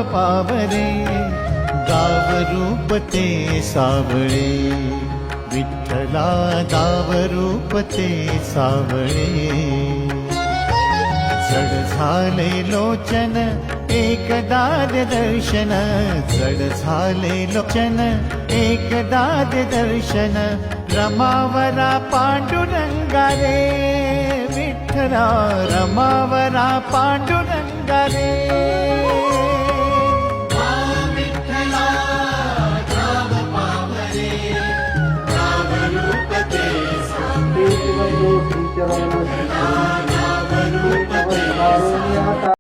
पावरे, गाव ते सावळे, विठ्ठला गाव ते सावळे. जड झाले लोचन एकदाद दर्शन, जड झाले लोचन एकदाद दर्शन, रमावरा पांडुरंगा रे, विठ्ठला रमावरा पांडुरंगा रे. श्री चरण